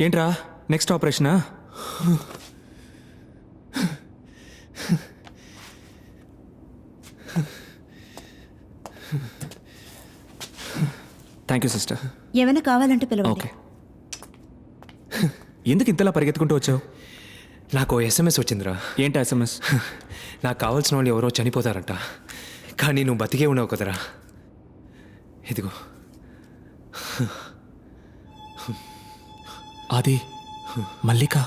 ఏంట్రా నెక్స్ట్ ఆపరేషనా? Thank you sister. ఏమైనా కావాలంటే పిలవండి. ఓకే. ఎందుకు ఇంతలా పరిగెత్తుకుంటూ వచ్చావు? నాకు SMS వచ్చిందిరా. ఏంటి SMS? నాకు కావాల్సిన వాళ్ళు ఎవరో చనిపోతారంట, కానీ నువ్వు బతికే ఉన్నావు కదరా. ఇదిగో. అది మల్లిక.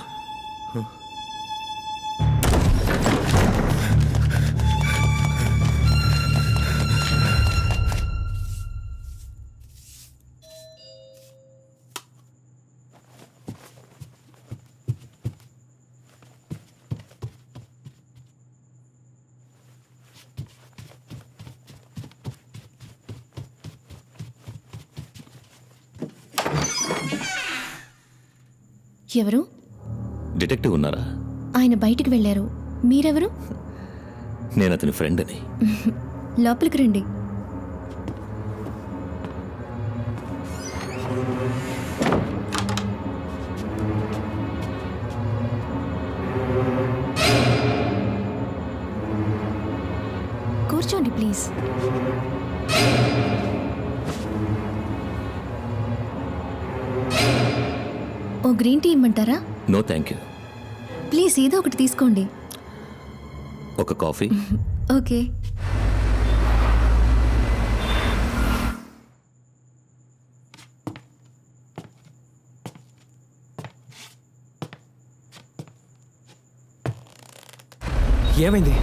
ఎవరు? డిటెక్టివ్ ఉన్నారా? ఆయన బయటికి వెళ్ళారు. మీరెవరు? నేను అతని ఫ్రెండ్ అని. లోపలికి రండి. కూర్చోండి ప్లీజ్. ఓ గ్రీన్ టీ ఇమ్మంటారా? No thank you. ప్లీజ్ ఏదో ఒకటి తీసుకోండి. ఒక కాఫీ. ఓకే. ఏమైంది?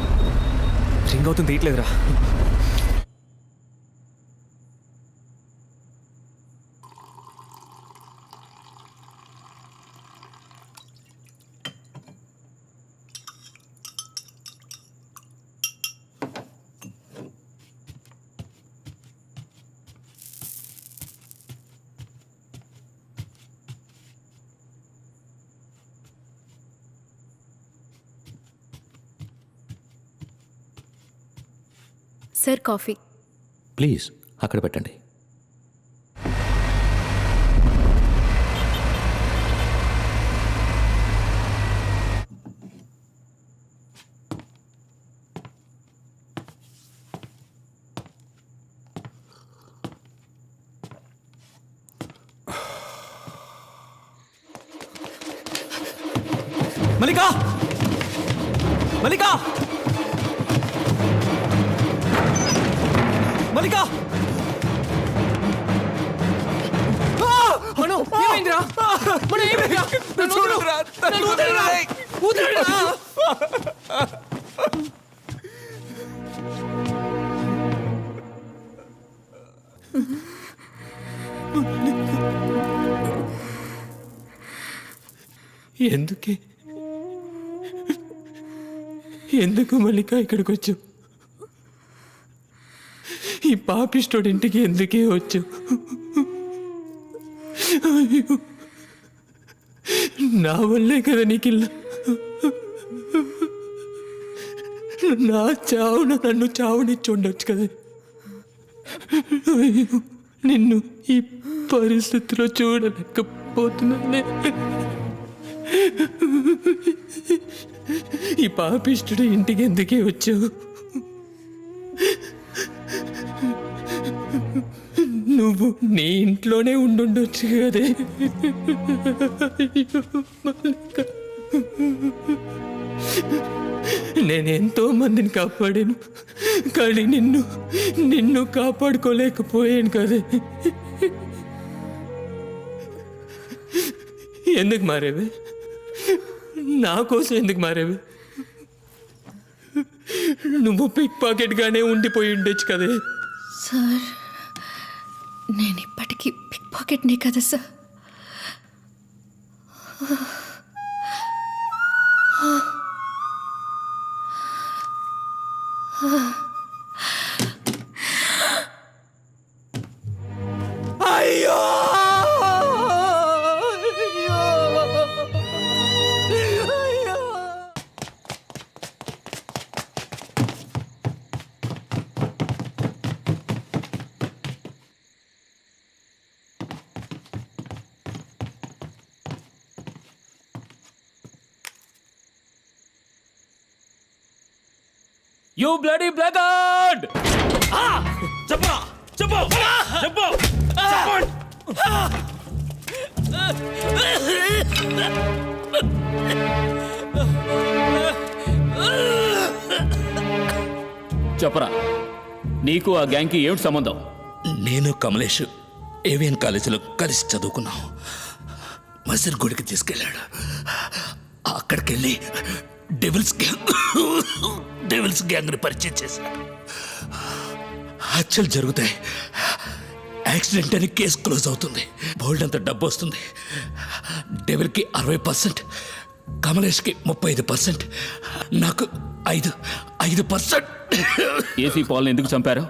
రింగ్ అవుతుంది, తీయట్లేదురా. Sir coffee. ప్లీజ్ అక్కడ పెట్టండి. మల్లిక! మల్లిక! మల్లిక! మనో ఏమైందిరా? మనో ఏమైందిరా? నన్ను వదలరా. నన్ను వదలరా. వదలరా. ఎందుకు మల్లిక ఇక్కడికి వచ్చు? ఈ పాపిస్టోడి ఇంటికి ఎందుకే వచ్చు? అయ్యో, నా వల్లే కదా నీకిల్లా. నా చావున నన్ను చావునిచ్చి ఉండొచ్చు కదా. అయ్యో, నిన్ను ఈ పరిస్థితిలో చూడలేకపోతున్నానే. ఈ పాపిష్టుడు ఇంటికి ఎందుకే వచ్చావు? నువ్వు నీ ఇంట్లోనే ఉండుండొచ్చు కదే. నేనెంతో మందిని కాపాడాను, కానీ నిన్ను కాపాడుకోలేకపోయాను కదే. ఎందుకు మారేవే? నా కోసం ఎందుకు మారేవే? నువ్వు పిక్ పాకెట్గానే ఉండిపోయి ఉండొచ్చు కదే. సార్, నేను ఇప్పటికీ పిక్ పాకెట్నే కదా సార్. అయ్యో! You bloody blackguard! చెప్పు చెప్పు చెప్పు చెప్పరా, నీకు ఆ గ్యాంగ్కి ఏమిటి సంబంధం? నేను కమలేష్ ఏవిఎన్ కాలేజీలో కలిసి చదువుకున్నాం. మసీద్ గుడికి తీసుకెళ్ళాడు. అక్కడికి వెళ్ళి డెవిల్స్ గ్యాంగ్ని పరిచయం చేశాడు. హత్యలు జరుగుతాయి, యాక్సిడెంట్ అని కేసు క్లోజ్ అవుతుంది, బోల్డ్ అంత డబ్బు వస్తుంది. డెవిల్కి 60%, కమలేష్కి 35%, నాకు 5%. ఏసీ పాల్ని ఎందుకు చంపారు?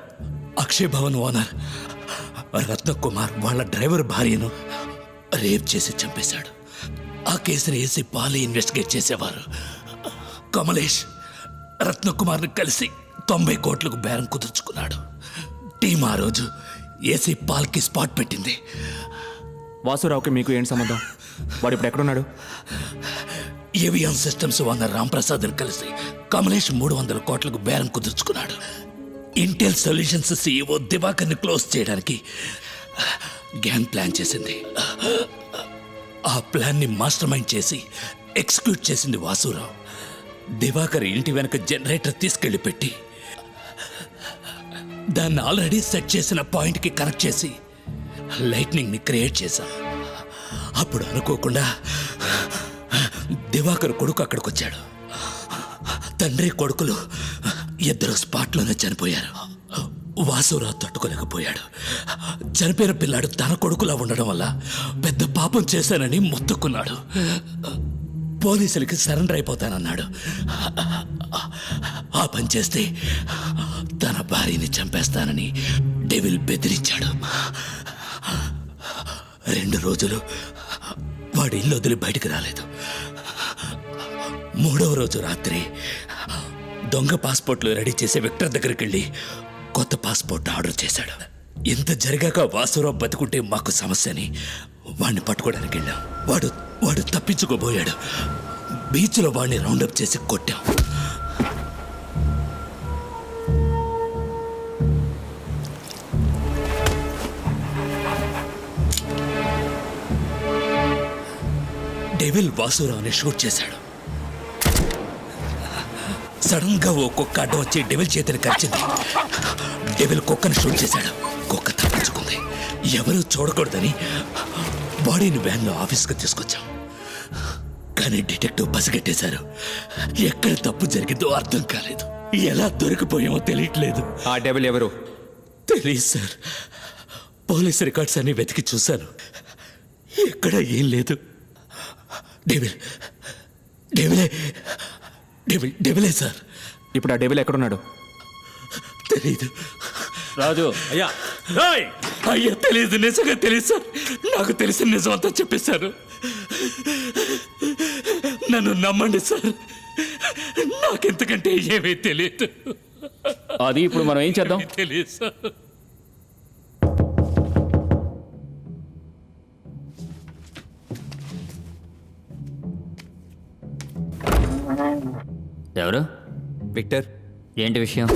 అక్షయ్ భవన్ ఓనర్ రత్నకుమార్ వాళ్ళ డ్రైవర్ భార్యను రేప్ చేసి చంపేశాడు. ఆ కేసుని ఏసీ పాలే ఇన్వెస్టిగేట్ చేసేవారు. కమలేష్ రత్నకుమార్ని కలిసి 90 కోట్లకు బేరం కుదుర్చుకున్నాడు. టీం ఆ రోజు ఏసీ పాల్కి స్పాట్ పెట్టింది. వాసురావుకి మీకు ఏంటి సంబంధం? వాడు ఇప్పుడు ఎక్కడున్నాడు? ఏవిఎం సిస్టమ్స్ ఓనర్ రాంప్రసాద్ని కలిసి కమలేష్ 300 కోట్లకు బేరం కుదుర్చుకున్నాడు. ఇంటెల్ సొల్యూషన్స్ సీఈఓ దివాకర్ని క్లోజ్ చేయడానికి గ్యాంగ్ ప్లాన్ చేసింది. ఆ ప్లాన్ని మాస్టర్ మైండ్ చేసి ఎగ్జిక్యూట్ చేసింది వాసురావు. దివాకర్ ఇంటి వెనక జనరేటర్ తీసుకెళ్లి పెట్టి దాన్ని ఆల్రెడీ సెట్ చేసిన పాయింట్కి కనెక్ట్ చేసి లైట్నింగ్ని క్రియేట్ చేశాం. అప్పుడు అనుకోకుండా దివాకర్ కొడుకు అక్కడికి వచ్చాడు. తండ్రి కొడుకులు ఇద్దరు స్పాట్లోనే చనిపోయారు. వాసురావు తట్టుకోలేకపోయాడు. చనిపోయిన పిల్లాడు తన కొడుకులా ఉండడం వల్ల పెద్ద పాపం చేశానని మొత్తుకున్నాడు. పోలీసులకి సరెండర్ అయిపోతానన్నాడు. ఆ పని చేస్తే తన భార్యని చంపేస్తానని డెవిల్ బెదిరించాడు. 2 రోజులు వాడి ఇల్లు వదిలి బయటికి రాలేదు. 3వ రోజు రాత్రి దొంగ పాస్పోర్ట్లు రెడీ చేసే విక్టర్ దగ్గరికి వెళ్ళి కొత్త పాస్పోర్ట్ ఆర్డర్ చేశాడు. ఇంత జరిగాక వాసురావు బతుకుంటే మాకు సమస్యని వాడిని పట్టుకోవడానికి వెళ్ళాం. వాడు తప్పించుకోబోయాడు. బీచ్లో వాడిని రౌండప్ చేసి కొట్టాం. డెవిల్ వాసురావుని షూట్ చేశాడు. సడన్ గా ఓ కుక్క అడ్డం వచ్చి డెవిల్ చేతిని కరిచింది. డెవిల్ కుక్కను షూట్ చేశాడు. కుక్క తప్పించుకుంది. ఎవరూ చూడకూడదని బాడీని వ్యాన్లో ఆఫీస్కి తీసుకొచ్చాం. కానీ డిటెక్టివ్ పసిగట్టేశారు. ఎక్కడ తప్పు జరిగిందో అర్థం కాలేదు. ఎలా దొరికిపోయామో తెలియట్లేదు. ఆ డెవిల్ ఎవరు? తెలియదు సార్. పోలీస్ రికార్డ్స్ అన్ని వెతికి చూశాను. ఎక్కడ ఏం లేదు. డెవిలే సార్. ఇప్పుడు ఆ డెవిల్ ఎక్కడున్నాడు? తెలీదు. రాజు అయ్యా తెలీదు, నిజంగా తెలియదు సార్. నాకు తెలిసిన నిజం అంతా చెప్పేశారు. నన్ను నమ్మండి సార్. నాకెంతకంటే ఏమీ తెలియదు. అది ఇప్పుడు మనం ఏం చేద్దాం? తెలియదు సార్. ఎవరు? విక్టర్. ఏంటి విషయం?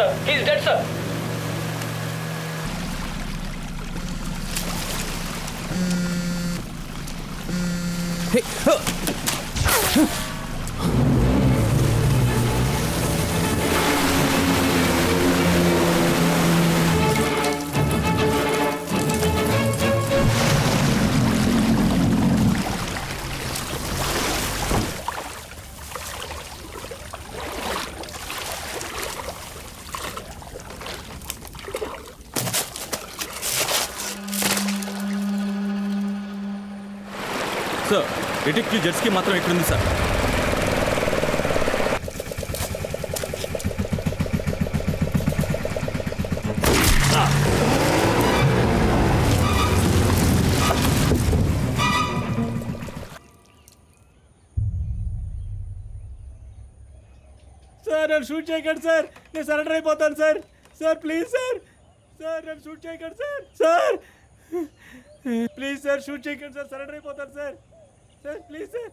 Sir he's dead sir. Sir detective Jetski మాత్రం ఎక్కడుంది సార్? సార్ నన్ను షూట్ చేయకండి సార్, నేను సరెండర్ అయిపోతాను sir. Sir please sir, sir నన్ను షూట్ చేయకండి sir. Sir please sir shoot చేయకండి సార్, సరెండర్ అయిపోతాను sir. Sir please sir.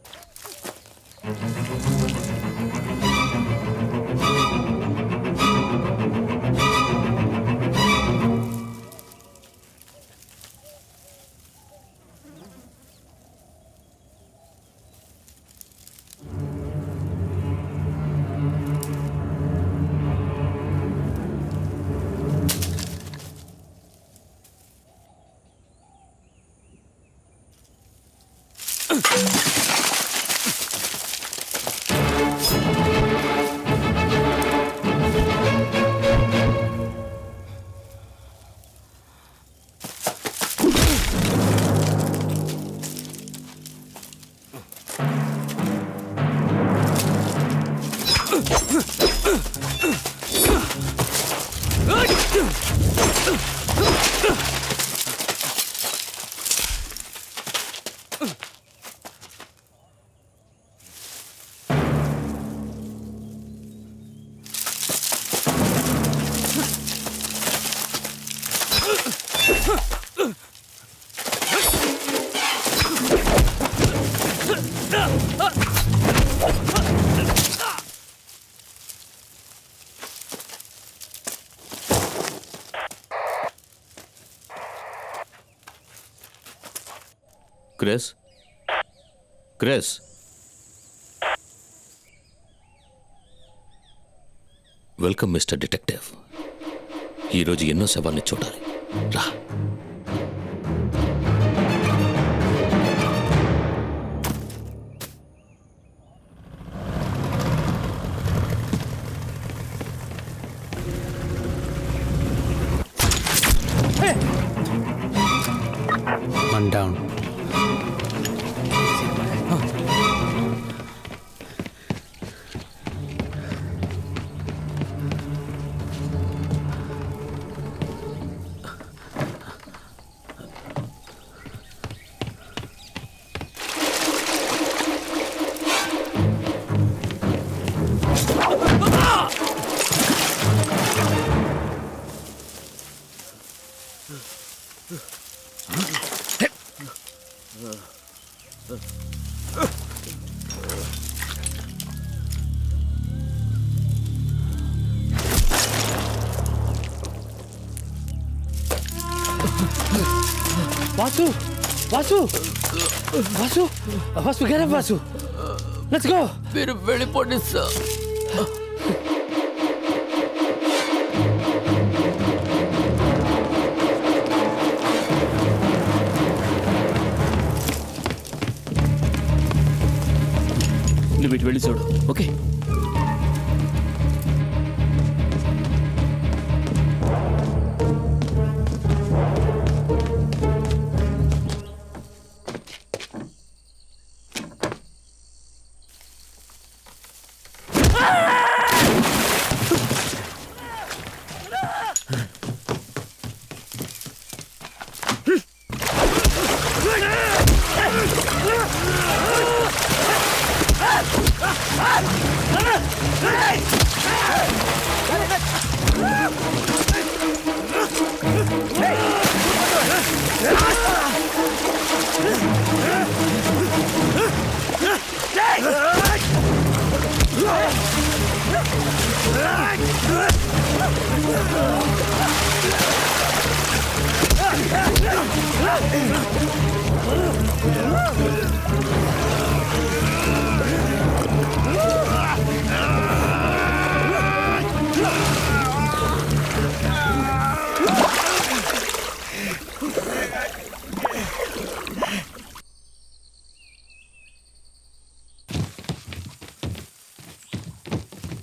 Chris, Chris, welcome mister detective. ఈరోజు ఎన్నో శవాల్ని చూడాలి, రా. One down. Vasu! Vasu! Vasu! Vasu, get up, Vasu! Let's go! మీరు వెళ్ళిపోండి సార్. నువ్వు ఇటు వెళ్ళి చూడు, ఓకే?